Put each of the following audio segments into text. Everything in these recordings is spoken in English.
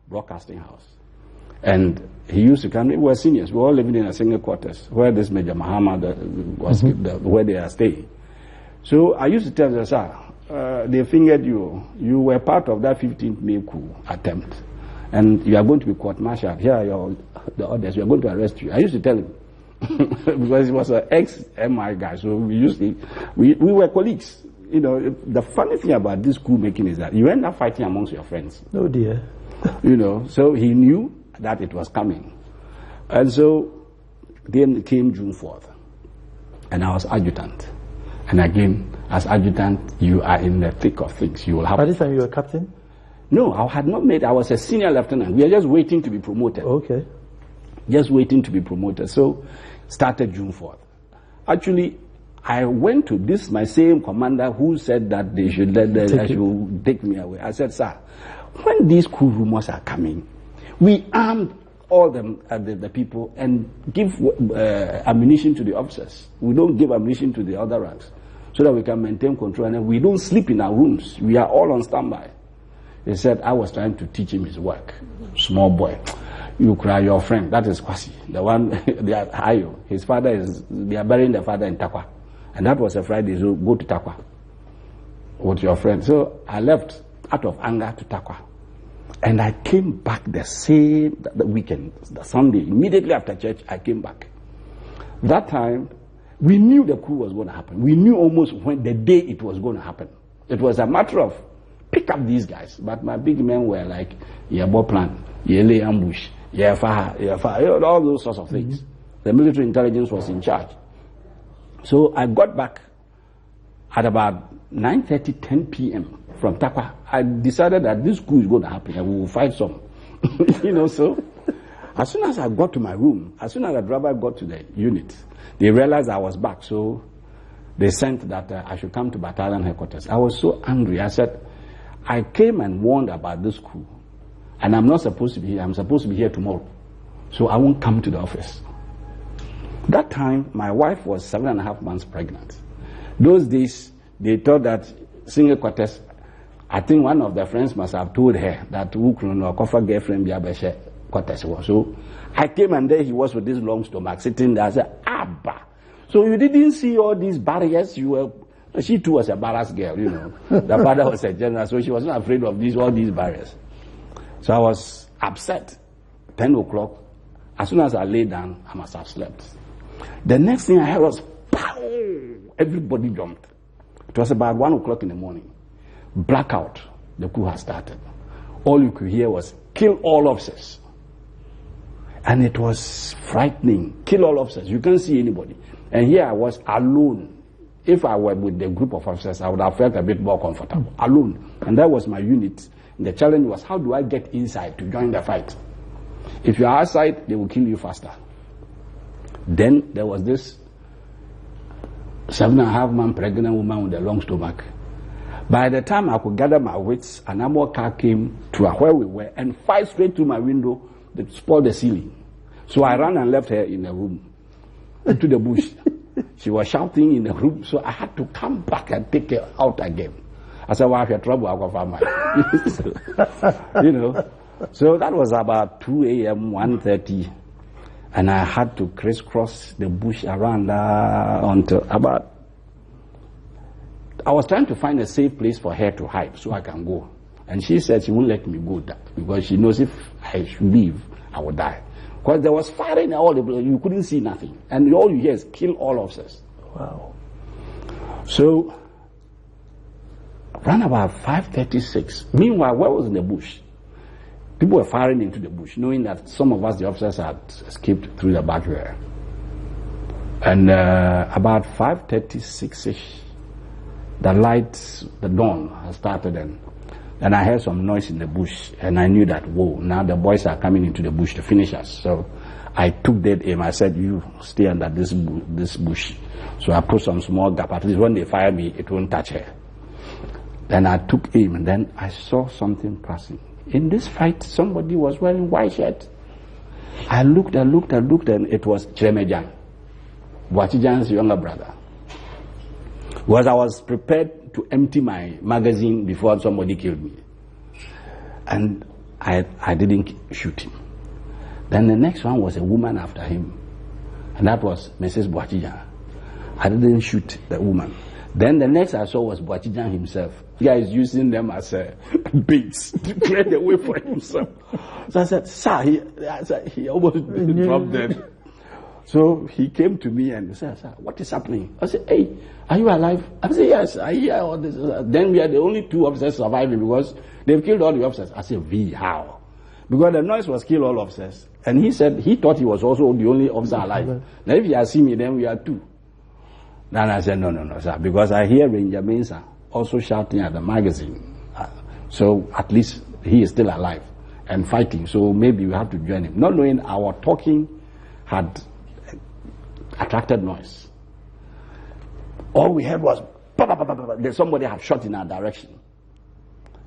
broadcasting house. And he used to come, we were seniors, we were all living in a single quarters, where this Major Muhammad was, where they are staying. So I used to tell them, sir, they fingered you. You were part of that 15th May coup attempt. And you are going to be court-martialed. Here are the orders. We are going to arrest you. I used to tell him. Because he was an ex-MI guy. So we were colleagues. You know, the funny thing about this coup making is that you end up fighting amongst your friends. Oh dear. You know, so he knew that it was coming. And so then came June 4th. And I was adjutant. And again, as adjutant, you are in the thick of things. You will have. By this time you were captain? No, I had not made. I was a senior lieutenant. We are just waiting to be promoted. Okay. Just waiting to be promoted. So, started June 4th. Actually, I went to this, my same commander who said that they should take me away. I said, sir, when these coup rumors are coming, we armed all the people and give ammunition to the officers. We don't give ammunition to the other ranks so that we can maintain control. And we don't sleep in our rooms. We are all on standby. He said, I was trying to teach him his work. Small boy. You cry your friend. That is Kwasi. The one, they are Ayo. His father is, they are burying the father in Takwa. And that was a Friday, so go to Takwa with your friend. So I left out of anger to Takwa. And I came back the weekend, the Sunday. Immediately after church, I came back. That time, we knew the coup was going to happen. We knew almost when the day it was going to happen. It was a matter of pick up these guys. But my big men were like, Yabo plan, Yele ambush, Yafa, all those sorts of things. The military intelligence was in charge. So I got back at about 9:30, 10 p.m. from Takwa. I decided that this coup is going to happen and we will fight some. You know, so as soon as I got to my room, as soon as the driver got to the unit, they realized I was back. So they sent that I should come to battalion headquarters. I was so angry. I said, I came and warned about this coup. And I'm not supposed to be here. I'm supposed to be here tomorrow. So I won't come to the office. That time, my wife was 7.5 months pregnant. Those days, they thought that single quarters, I think one of their friends must have told her that Ukron or Kofa girlfriend Biabeshe quarters was. So I came and there he was with this long stomach sitting there. I said, Abba. So you didn't see all these barriers? You were. She too was a badass girl, you know. The father was a general, so she was not afraid of all these barriers. So I was upset. 10 o'clock. As soon as I lay down, I must have slept. The next thing I heard was, pow! Everybody jumped. It was about 1 o'clock in the morning. Blackout. The coup had started. All you could hear was, kill all officers. And it was frightening. Kill all officers. You can't see anybody. And here I was alone. If I were with the group of officers, I would have felt a bit more comfortable. Alone. And that was my unit. And the challenge was, how do I get inside to join the fight? If you are outside, they will kill you faster. Then there was this 7.5-month pregnant woman with a long stomach. By the time I could gather my wits, an armored car came to where we were and fired straight through my window to spoil the ceiling. So I ran and left her in a room, into the bush. She was shouting in the room, so I had to come back and take her out again. I said, well, if you're trouble, I'll go find my. You know. So that was about 2 a.m., 1:30. And I had to crisscross the bush around until about. I was trying to find a safe place for her to hide so I can go. And she said she won't let me go because she knows if I should leave, I would die. Because there was firing all the place, you couldn't see nothing. And all you hear is kill all officers. Wow. So, around about 5:36, meanwhile, where was in the bush? People were firing into the bush, knowing that some of us, the officers, had escaped through the back there. And about 5:36-ish, the lights, the dawn had started, and I heard some noise in the bush, and I knew that, whoa, now the boys are coming into the bush to finish us. So I took dead aim. I said, you stay under this bush. So I put some small gap. At least when they fire me, it won't touch her. Then I took aim, and then I saw something passing. In this fight, somebody was wearing white shirt. I looked, and it was Chremejan, Wachijan's younger brother. Because I was prepared to empty my magazine before somebody killed me. And I didn't shoot him. Then the next one was a woman after him, and that was Mrs. Boachijan. I didn't shoot the woman. Then the next I saw was Boachijan himself. The guy is using them as baits to clear the way for himself. So I said, sir, he almost dropped dead. So he came to me and said, sir, what is happening? I said, hey, are you alive? I said, yes, I hear all this. Then we are the only 2 officers surviving because they've killed all the officers. I said, how? Because the noise was kill all officers. And he said he thought he was also the only officer alive. Now if you had seen me, then we are 2. Then I said, no, sir, because I hear Ranger Mensah also shouting at the magazine. So at least he is still alive and fighting. So maybe we have to join him. Not knowing our talking had attracted noise. All we heard was, somebody had shot in our direction.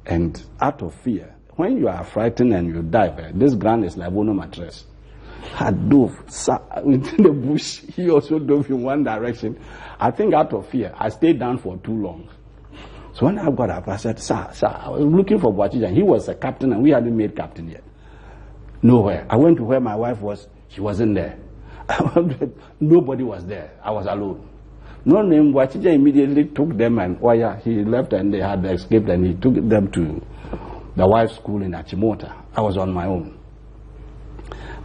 And out of fear, when you are frightened and you dive, this ground is like one mattress. I dove into the bush. He also dove in one direction. I think out of fear, I stayed down for too long. So when I got up, I said, sir, I was looking for Boachijan. He was a captain and we hadn't made captain yet. Nowhere. I went to where my wife was. She wasn't there. Nobody was there. I was alone. No name. Boachijan immediately took them and he left and they had escaped and he took them to the wife's school in Achimota. I was on my own.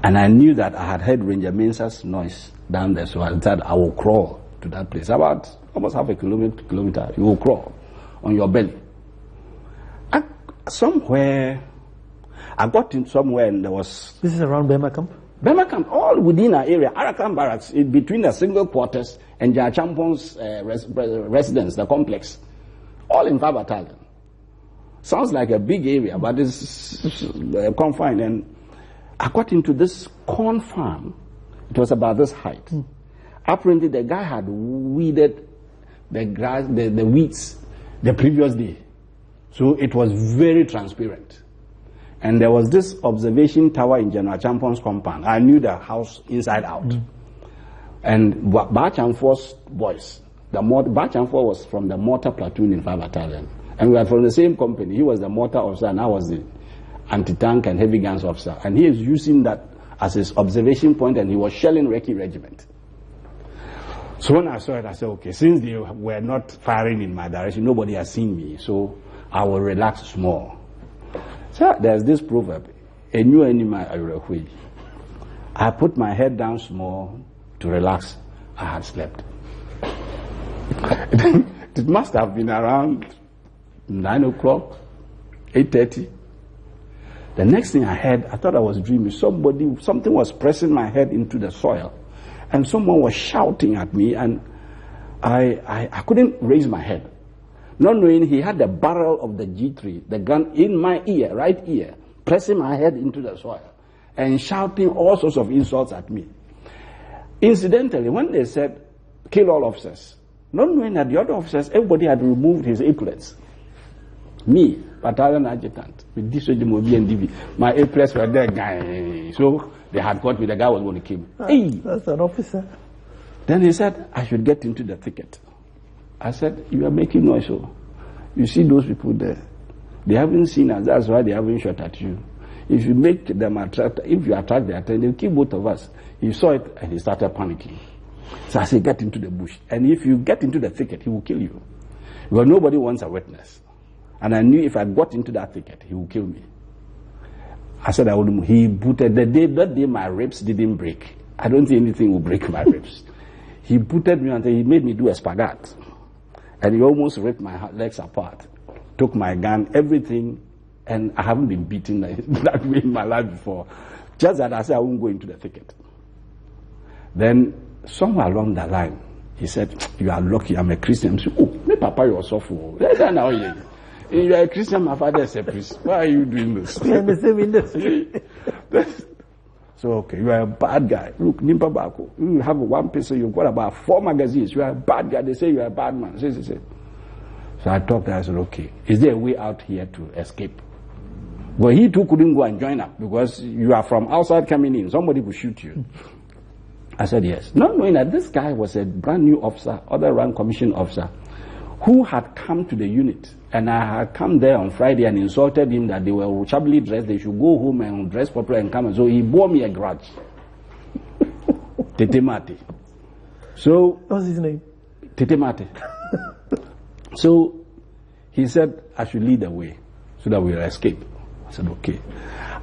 And I knew that I had heard Ranger Mensah's noise down there, so I said I will crawl to that place. About almost half a kilometer, you will crawl on your belly. I got in somewhere and there was... This is around Bema Camp? Bema Camp, all within our area. Arakan Barracks, between the single quarters and Jachampon's residence, the complex. All in 5 battalion. Sounds like a big area, but it's confined. And I got into this corn farm. It was about this height. Apparently, the guy had weeded the grass, the weeds, the previous day. So it was very transparent. And there was this observation tower in General Champon's compound. I knew the house inside out. And Bachamfor's boys, Bachamfor was from the mortar platoon in 5 battalion. And we were from the same company. He was the mortar officer and I was the anti-tank and heavy guns officer. And he is using that as his observation point and he was shelling Recce Regiment. So when I saw it, I said, okay, since they were not firing in my direction, nobody has seen me, so I will relax small. So there's this proverb, a new enemy. I put my head down small to relax. I had slept. It must have been around 9 o'clock, 8:30. The next thing I heard, I thought I was dreaming. Something was pressing my head into the soil. And someone was shouting at me, and I couldn't raise my head. Not knowing he had the barrel of the G3, the gun in my ear, right ear, pressing my head into the soil, and shouting all sorts of insults at me. Incidentally, when they said, kill all officers, not knowing that the other officers, everybody had removed his epaulets. Me, battalion adjutant, with this DV, my epaulets were there, guy. So they had got me, the guy was going to kill me. Hey. That's an officer. Then he said, I should get into the thicket. I said, you are making noise. So you see those people there. They haven't seen us. That's why they haven't shot at you. If you make them attract, if you attract their attention, they'll kill both of us. He saw it and he started panicking. So I said, get into the bush. And if you get into the thicket, he will kill you. Because nobody wants a witness. And I knew if I got into that thicket, he would kill me. I said I would. He booted that day my ribs didn't break. I don't think anything will break my ribs. He booted me until he made me do a spagat. And he almost ripped my legs apart. Took my gun, everything, and I haven't been beaten that way in my life before. Just that I said I won't go into the thicket. Then somewhere along the line, he said, you are lucky, I'm a Christian. I said, oh, my papa, you are so full. You are a Christian, my father is a priest. Why are you doing this? We are in the same industry. So, okay, you are a bad guy. Look, Nimpa Bako, you have one person, you've got about 4 magazines. You are a bad guy. They say you are a bad man. So I talked and I said, okay, is there a way out here to escape? But he too couldn't go and join up because you are from outside coming in. Somebody will shoot you. I said, yes. Not knowing that this guy was a brand new officer, other rank commissioned officer, who had come to the unit And I had come there on Friday and insulted him that they were shabbily dressed, they should go home and dress properly and come. So he bore me a grudge. Tete Mate. So, what's his name? Tete Mate. So he said I should lead the way so that we'll escape. I said, okay.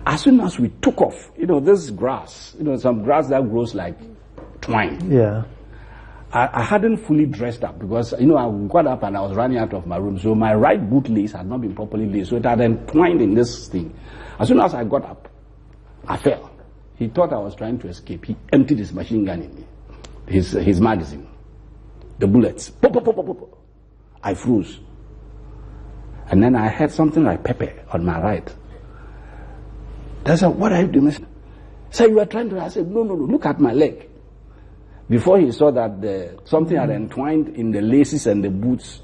As soon as we took off, this grass, some grass that grows like twine. Yeah. I hadn't fully dressed up because, I got up and I was running out of my room. So my right boot lace had not been properly laced. So it had entwined in this thing. As soon as I got up, I fell. He thought I was trying to escape. He emptied his machine gun in me. His magazine. The bullets. Pop, pop, pop, pop, pop. I froze. And then I heard something like pepper on my right. I said, what are you doing? So you were trying to, I said, no, look at my leg. Before he saw that something had entwined in the laces and the boots,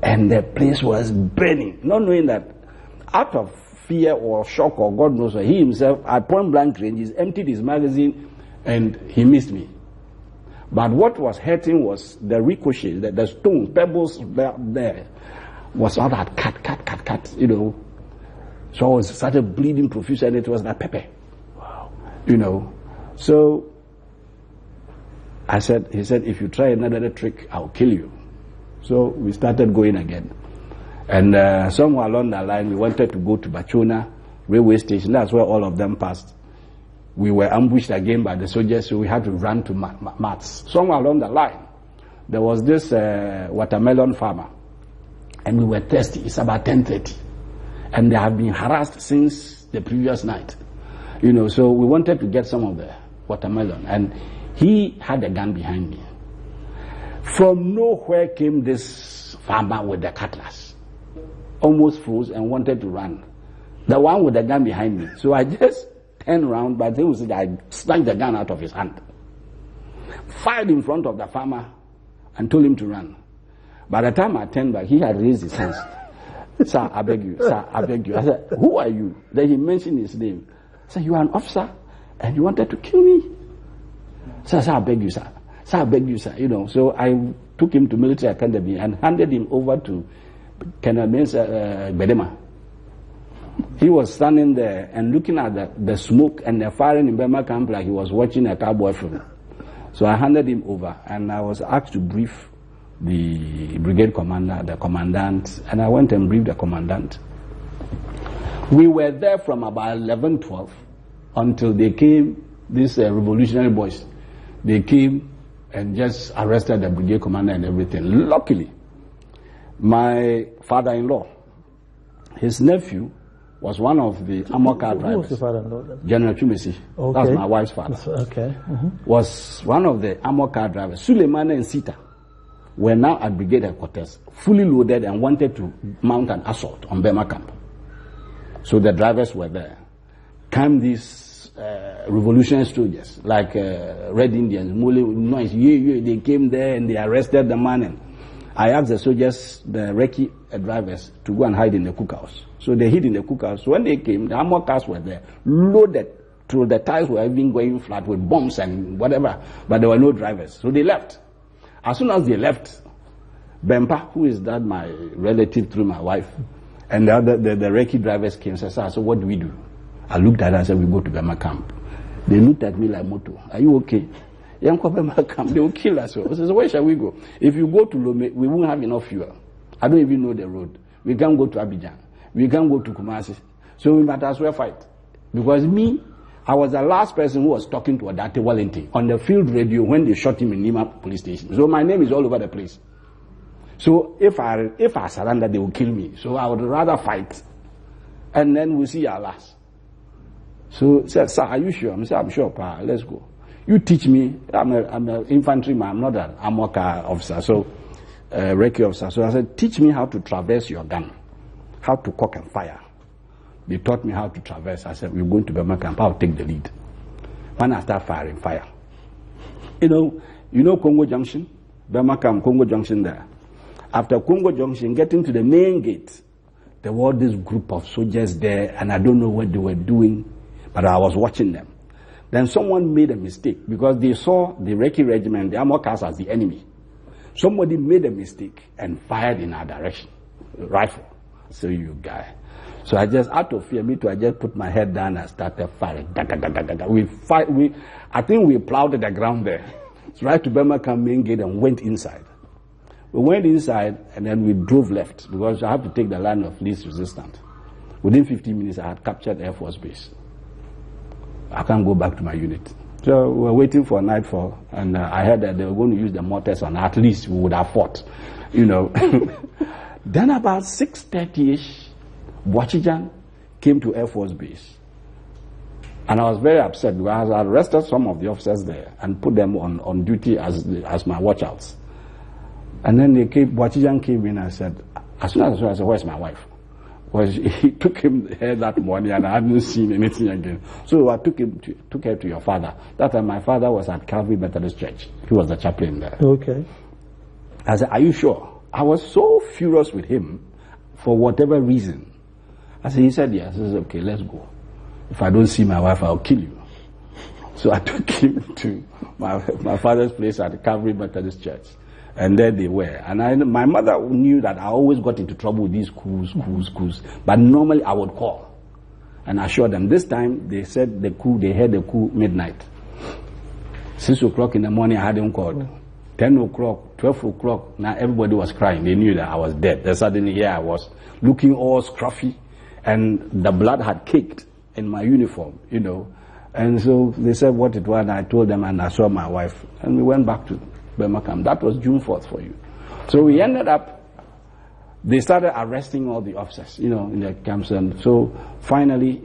and the place was burning. Not knowing that out of fear or shock or God knows what, he himself, at point blank range, emptied his magazine and he missed me. But what was hurting was the ricochet, the stones, pebbles there was all that cut, So I started bleeding profusely and it was that pepper. Wow. So he said, if you try another trick, I'll kill you. So we started going again. And somewhere along the line, we wanted to go to Bachona railway station. That's where all of them passed. We were ambushed again by the soldiers, so we had to run to mats. Somewhere along the line, there was this watermelon farmer. And we were thirsty. It's about 10:30. And they have been harassed since the previous night. So we wanted to get some of the watermelon. And he had a gun behind me. From nowhere came this farmer with the cutlass. Almost froze and wanted to run. The one with the gun behind me. So I just turned around, but he was, I snatched the gun out of his hand. Fired in front of the farmer and told him to run. By the time I turned back, he had raised his hands. Sir, I beg you. Sir, I beg you. I said, who are you? Then he mentioned his name. I said, you are an officer and you wanted to kill me? Sir, I beg you, sir. Sir, I beg you, sir. So I took him to military academy and handed him over to Colonel Bedema. He was standing there and looking at the smoke and the firing in Burma camp like he was watching a cowboy film. So I handed him over and I was asked to brief the brigade commander, the commandant, and I went and briefed the commandant. We were there from about 11-12 until they came, these revolutionary boys. They came and just arrested the brigade commander and everything. Luckily, my father-in-law, his nephew, was one of the armor car drivers. Who was the father-in-law then? General Chumesi. Okay. That's my wife's father. Okay. Mm-hmm. Was one of the armor car drivers. Suleiman and Sita were now at brigade headquarters, fully loaded and wanted to mount an assault on Burma camp. So the drivers were there. Came these revolutionary soldiers, like Red Indians, Mule noise, they came there and they arrested the man. And I asked the soldiers, the recce drivers, to go and hide in the cookhouse. So they hid in the cookhouse. So when they came, the armor cars were there, loaded till the tires were even going flat with bombs and whatever, but there were no drivers. So they left. As soon as they left, Bempa, who is that my relative through my wife, and the recce drivers came and said, sir, so what do we do? I looked at her and said, we go to Burma camp. They looked at me like, Moto, are you okay? Yeah, I'm Burma camp. They will kill us. I said, so where shall we go? If you go to Lome, we won't have enough fuel. I don't even know the road. We can't go to Abidjan. We can't go to Kumasi. So we might as well fight. Because me, I was the last person who was talking to Adate Wellington on the field radio when they shot him in Nima police station. So my name is all over the place. So if I surrender, they will kill me. So I would rather fight. And then we'll see our last. So said, sir, are you sure? I said, I'm sure, pa, let's go. You teach me. I'm an infantryman. I'm not an armor car officer. So recce officer. So I said, teach me how to traverse your gun. How to cock and fire. They taught me how to traverse. I said, we're going to Burma camp. I'll take the lead. When I start firing, fire. You know Congo Junction? Burma camp, Congo Junction there. After Congo Junction, getting to the main gate, there was this group of soldiers there, and I don't know what they were doing, but I was watching them. Then someone made a mistake because they saw the recce regiment, the armor cars, as the enemy. Somebody made a mistake and fired in our direction. rifle. So you guy. So I just, out of fear, I just put my head down and started firing. I think we plowed the ground there. So right to Birmingham main gate and went inside. We went inside and then we drove left because I have to take the line of least resistance. Within 15 minutes, I had captured Air Force Base. I can't go back to my unit. So we were waiting for nightfall, and I heard that they were going to use the mortars on. At least we would have fought, you know. Then about 6:30ish, Boachijan came to Air Force Base. And I was very upset because I arrested some of the officers there and put them on duty as my watchouts. And then Boachijan came in and said, as soon as I said, where's my wife? Because he took him there that morning and I hadn't seen anything again. So I took her to your father. That time my father was at Calvary Methodist Church. He was the chaplain there. Okay. I said, are you sure? I was so furious with him for whatever reason. He said, yes. I said, okay, let's go. If I don't see my wife, I'll kill you. So I took him to my father's place at the Calvary Methodist Church. And there they were. And my mother knew that I always got into trouble with these coups. But normally I would call and assure them. This time they said they had the coup midnight. 6 o'clock in the morning I hadn't called. 10 o'clock, 12 o'clock, now everybody was crying. They knew that I was dead. Then suddenly here I was looking all scruffy and the blood had caked in my uniform, you know. And so they said what it was and I told them and I saw my wife. And we went back to Birmingham. That was June 4th for you. So we ended up, they started arresting all the officers, you know, in the camps. And so finally,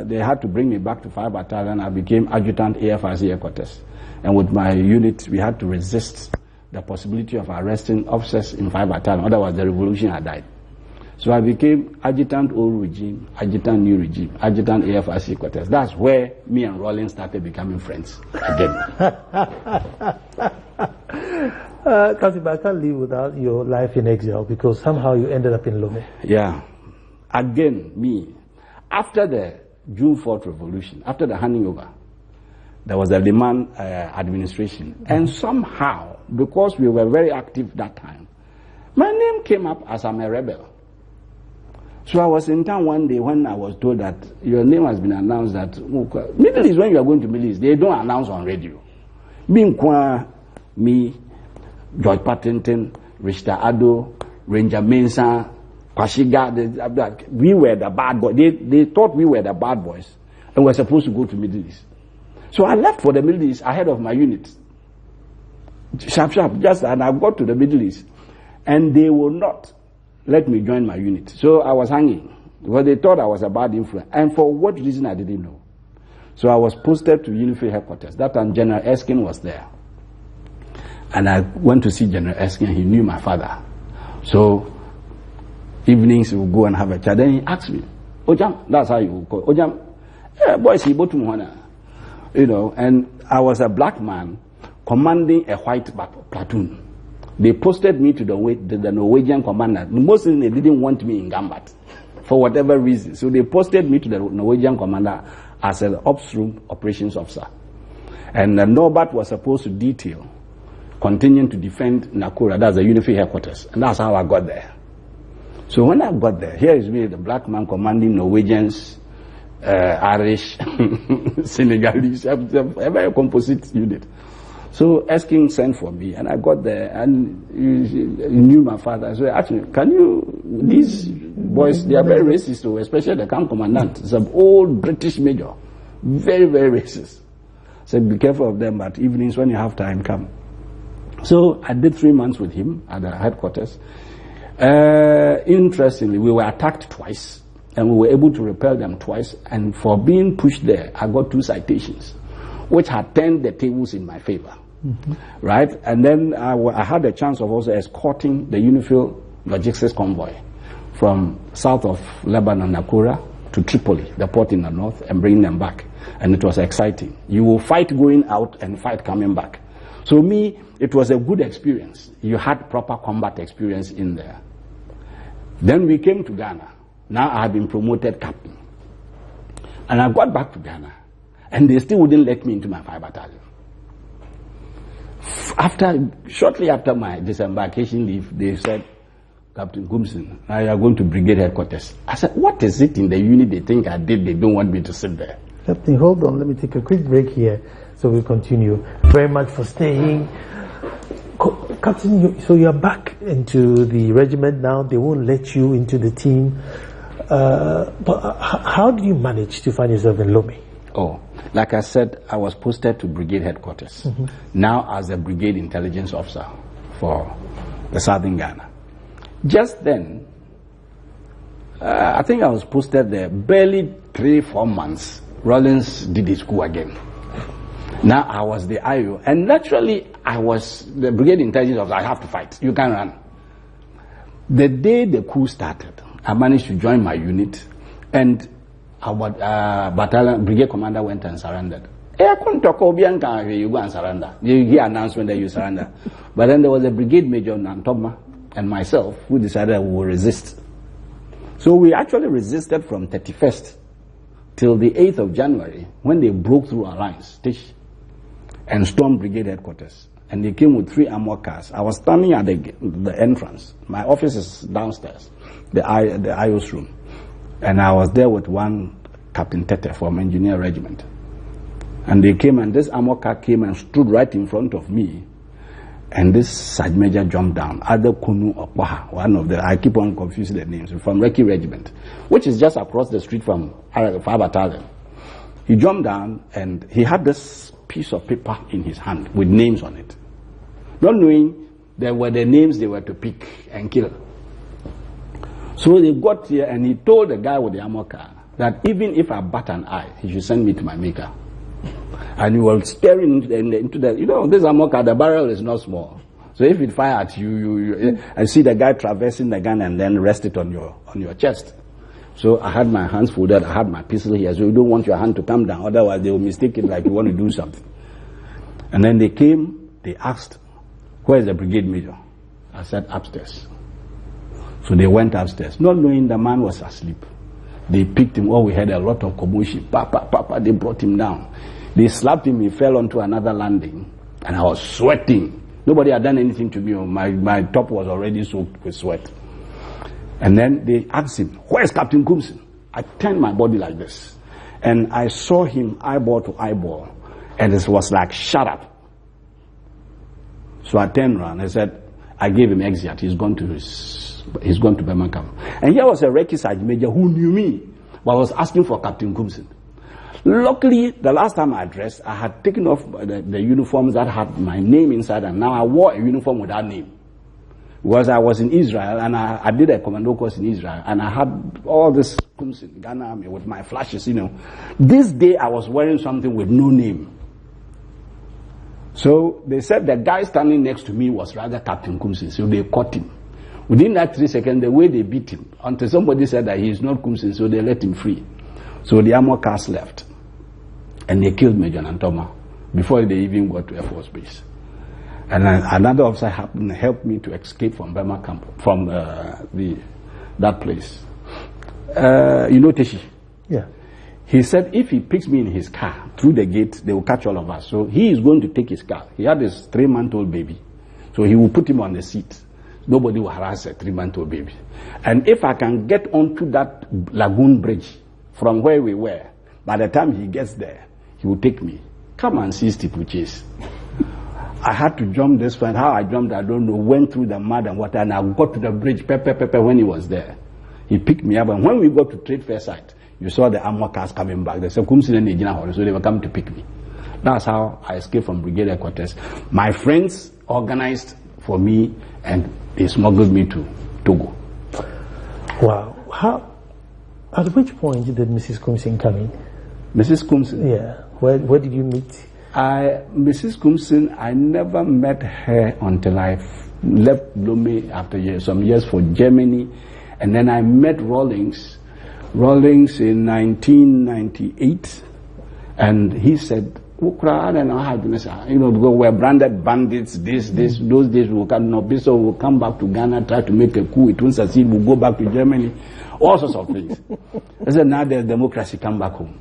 they had to bring me back to 5 Battalion. I became Adjutant AFRC Headquarters. And with my unit, we had to resist the possibility of arresting officers in 5 Battalion. Otherwise, the revolution had died. So I became Adjutant Old Regime, Adjutant New Regime, Adjutant AFRC Headquarters. That's where me and Rollins started becoming friends again. Capt, I can't live without your life in exile because somehow you ended up in Lome. Yeah. Again, me. After the June 4th revolution, after the handing over, there was a demand administration. And somehow, because we were very active that time, my name came up as I'm a rebel. So I was in town one day when I was told that your name has been announced that Middle East, when you are going to Middle East, they don't announce on radio. Me, George Patterson, Richard Addo, Ranger Mensah, Kwashiga, we were the bad boys. They thought we were the bad boys and were supposed to go to Middle East. So I left for the Middle East ahead of my unit. Sharp, and I got to the Middle East. And they will not let me join my unit. So I was hanging because they thought I was a bad influence. And for what reason I didn't know. So I was posted to Unified Headquarters. That time General Erskine was there. And I went to see General Erskine. He knew my father. So evenings we would go and have a chat. Then he asked me, Ojam, that's how you would call Ojam, boys, he bought me, you know, and I was a black man commanding a white platoon. They posted me to the Norwegian commander. Mostly they didn't want me in Gambat for whatever reason. So they posted me to the Norwegian commander as an ops room operations officer. And Norbert was supposed to detail, continuing to defend Nakura. That's the Unified Headquarters. And that's how I got there. So when I got there, here is me, the black man commanding Norwegians, Irish, Senegalese, a very composite unit. So Erskine sent for me, and I got there, and he knew my father. So actually, these boys, they are very racist, so especially the camp commandant. It's an old British major, very, very racist. So be careful of them, but evenings when you have time, come. So I did 3 months with him at the headquarters. Interestingly, we were attacked twice, and we were able to repel them twice, and for being pushed there, I got 2 citations, which had turned the tables in my favor. Right? And then I had a chance of also escorting the Unifil logistics convoy from south of Lebanon, Nakura, to Tripoli, the port in the north, and bringing them back. And it was exciting. You will fight going out and fight coming back. So me, it was a good experience. You had proper combat experience in there. Then we came to Ghana. Now I had been promoted captain. And I got back to Ghana. And they still wouldn't let me into my 5 Battalion. Shortly after my disembarkation leave, they said, Captain Koomson, now you are going to brigade headquarters. I said, what is it in the unit they think I did? They don't want me to sit there. Captain, hold on. Let me take a quick break here so we'll continue. Very much for staying. Captain, so you're back into the regiment now. They won't let you into the team. But how do you manage to find yourself in Lomé? Oh, like I said, I was posted to brigade headquarters. Now as a brigade intelligence officer for the Southern Ghana. Just then, I think I was posted there barely 3-4 months. Rollins did his coup again. Now I was the IO, and naturally I was the brigade intelligence officer. I have to fight. You can't run. The day the coup started, I managed to join my unit, and our battalion brigade commander went and surrendered. You go and surrender. You hear announcement that you surrender. But then there was a brigade major, Nantoma, and myself, who decided we would resist. So we actually resisted from 31st till the 8th of January, when they broke through our lines, and stormed brigade headquarters. And they came with 3 armor cars. I was standing at the entrance. My office is downstairs, the IO's room. And I was there with one Captain Tete from Engineer Regiment. And they came, and this armor car came and stood right in front of me. And this Sergeant Major jumped down, either Kunu or Paha, one of the, I keep on confusing the names, from Reki Regiment, which is just across the street from our battalion. He jumped down, and he had this piece of paper in his hand with names on it. Not knowing there were the names they were to pick and kill. So they got here, and he told the guy with the armor car that even if I bat an eye, he should send me to my maker. And he was staring into the, you know, this armor car, the barrel is not small. So if it fire at you, I see the guy traversing the gun and then rest it on your chest. So I had my hands folded, I had my pistol here, so you don't want your hand to come down, otherwise they will mistake it like you want to do something. And then they came, they asked, where is the brigade major? I said, upstairs. So they went upstairs, not knowing the man was asleep. They picked him, we had a lot of commotion, papa, they brought him down. They slapped him, he fell onto another landing, and I was sweating. Nobody had done anything to me, my top was already soaked with sweat. And then they asked him, where's Captain Koomson? I turned my body like this, and I saw him eyeball to eyeball, and it was like, shut up. So I turned around, I said, I gave him exit, he's gone to Birmingham. And here was a Reki Sergeant Major who knew me, but was asking for Captain Koomson. Luckily, the last time I dressed, I had taken off the uniforms that had my name inside, and now I wore a uniform without name. Because I was in Israel, and I did a commando course in Israel, and I had all this Koomson, Ghana Army, with my flashes, you know. This day, I was wearing something with no name. So they said the guy standing next to me was rather Captain Koomson, so they caught him. Within that 3 seconds, the way they beat him, until somebody said that he is not Koomson, so they let him free. So the armor cars left. And they killed Major Nantoma before they even got to Air Force Base. And another officer helped me to escape from Burma camp, from that place. You know Teshi? Yeah. He said if he picks me in his car through the gate, they will catch all of us. So he is going to take his car. He had this 3-month-old baby. So he will put him on the seat. Nobody will harass a 3-month-old baby. And if I can get onto that lagoon bridge from where we were, by the time he gets there, he will take me. Come and see steeplechase. I had to jump this one. How I jumped, I don't know. Went through the mud and water, and I got to the bridge, when he was there. He picked me up, and when we got to Trade Fair site, you saw the armor cars coming back. They said, Koomson and Ejina, so they were coming to pick me. That's how I escaped from brigade headquarters. My friends organized for me, and they smuggled me to Togo. Wow. At which point did Mrs. Koomson come in? Mrs. Koomson? Yeah. Where did you meet? Mrs. Koomson, I never met her until I left Lomé after some years for Germany. And then I met Rawlings in 1998. And he said, I don't know how to, you know, because we're branded bandits, those days will come, so we'll come back to Ghana, try to make a coup, it won't succeed, we'll go back to Germany, all sorts of things. I said, now there's democracy, come back home.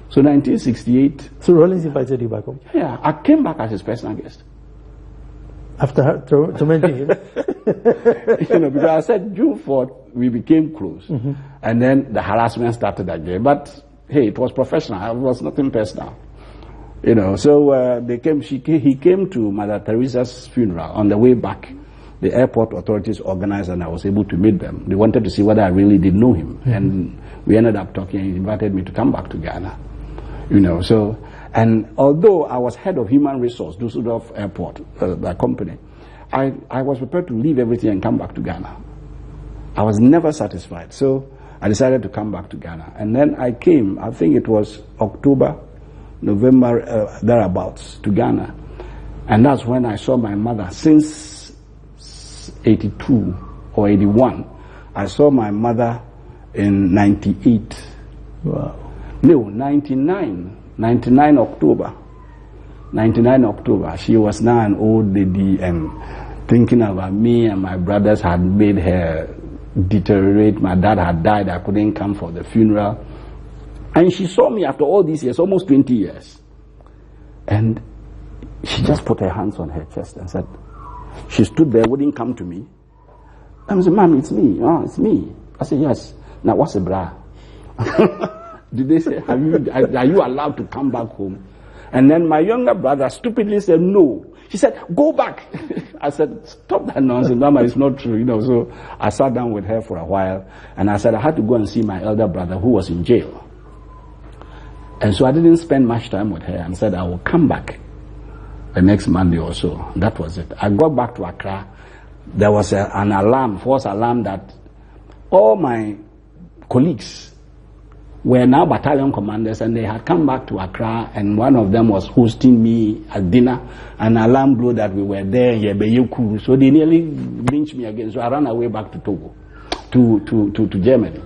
So 1968. So Rawlings invited you back home? Yeah, I came back as his personal guest. After tormenting him? Because I said June 4th, we became close. And then the harassment started again. But, hey, it was professional. It was nothing personal. So he came to Mother Teresa's funeral. On the way back, the airport authorities organized and I was able to meet them. They wanted to see whether I really did know him. And we ended up talking. He invited me to come back to Ghana. And although I was head of human resource, Dusseldorf Airport, the company, I was prepared to leave everything and come back to Ghana. I was never satisfied. So I decided to come back to Ghana. And then I came, I think it was October, November, thereabouts, to Ghana. And that's when I saw my mother. Since 82 or 81, I saw my mother in 98. Wow. No, 99 October. 99 October. She was now an old lady and thinking about me and my brothers had made her deteriorate. My dad had died. I couldn't come for the funeral. And she saw me after all these years, almost 20 years. And she just put her hands on her chest and said, she stood there, wouldn't come to me. I said, Mom, it's me. Oh, it's me. I said, yes. Now, what's a bra? Did they say, are you allowed to come back home? And then my younger brother stupidly said, no. She said, go back. I said, stop that nonsense, Mama, it's not true. So I sat down with her for a while, and I said I had to go and see my elder brother who was in jail. And so I didn't spend much time with her and said I will come back the next Monday or so. That was it. I got back to Accra. There was an alarm, false alarm, that all my colleagues were now battalion commanders, and they had come back to Accra, and one of them was hosting me at dinner. An alarm blew that we were there, so they nearly lynched me again. So I ran away back to Togo, to Germany.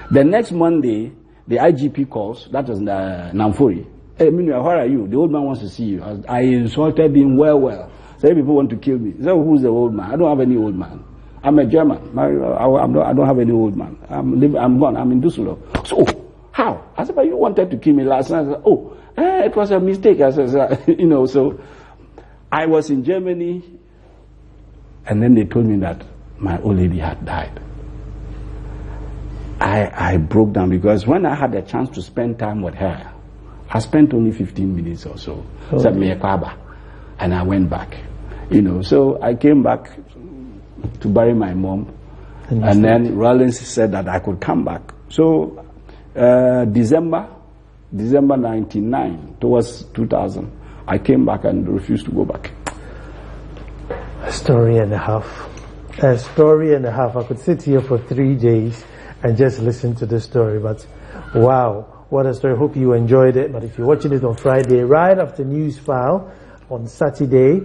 The next Monday, the IGP calls, that was the Namfori. Hey, Minua, where are you? The old man wants to see you. I insulted him well. So people want to kill me. So who's the old man? I don't have any old man. I'm a German. I don't have any old man. I'm gone. I'm in Düsseldorf. So, how? I said, but you wanted to kill me last night. I said, it was a mistake. I said, so I was in Germany, and then they told me that my old lady had died. I broke down, because when I had a chance to spend time with her, I spent only 15 minutes or so. Said me and I went back. So I came back to bury my mom, and then Rollins said that I could come back. So December 99, towards 2000, I came back and refused to go back. A story and a half. A story and a half. I could sit here for 3 days and just listen to the story, but wow, what a story. Hope you enjoyed it. But if you're watching it on Friday, right after News File on Saturday,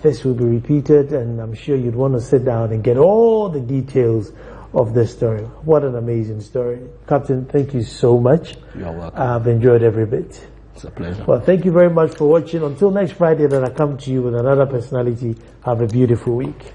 this will be repeated, and I'm sure you'd want to sit down and get all the details of this story. What an amazing story. Captain, thank you so much. You're welcome. I've enjoyed every bit. It's a pleasure. Well, thank you very much for watching. Until next Friday that I come to you with another personality, have a beautiful week.